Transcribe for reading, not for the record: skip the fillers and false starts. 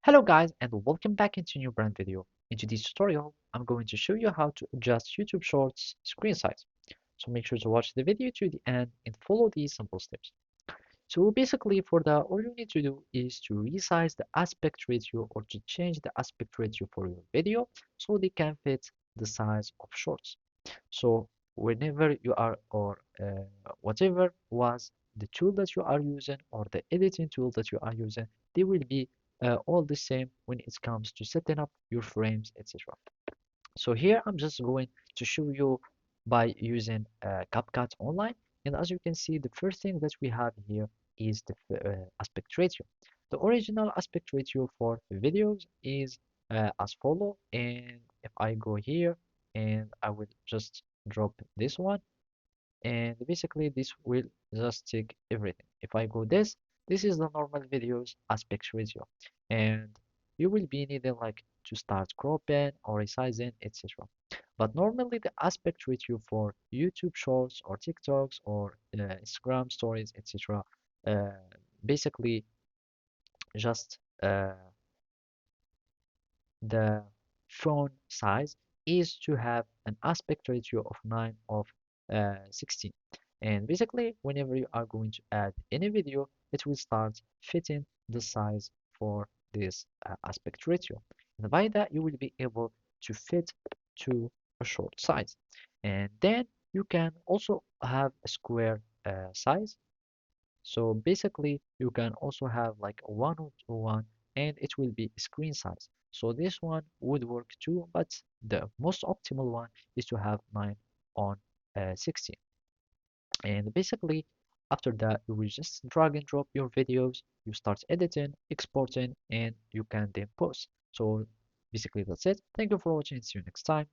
Hello guys and welcome back into a new brand video. In today's tutorial, I'm going to show you how to adjust YouTube Shorts screen size. So make sure to watch the video to the end and follow these simple steps. So basically all you need to do is to resize the aspect ratio or to change the aspect ratio for your video so they can fit the size of shorts. So whenever you are or whatever was the tool that you are using or the editing tool that you are using, they will be all the same when it comes to setting up your frames, etc. So here I'm just going to show you by using CapCut Online. And as you can see, the first thing that we have here is the aspect ratio. The original aspect ratio for videos is as follow. And if I go here and I will just drop this one, and basically this will just take everything. If I go this is the normal videos aspect ratio, and you will be needing like to start cropping or resizing, etc. But normally the aspect ratio for YouTube shorts or TikToks or Instagram stories, etc. uh, basically just the phone size is to have an aspect ratio of 9 of 16. And basically whenever you are going to add any video, it will start fitting the size for this aspect ratio, and by that you will be able to fit to a short size. And then you can also have a square size. So basically you can also have like a 1:1 and it will be screen size. So this one would work too, but the most optimal one is to have 9 on 16. And basically after that you will just drag and drop your videos, you start editing, exporting, and you can then post. So basically that's it. Thank you for watching. See you next time.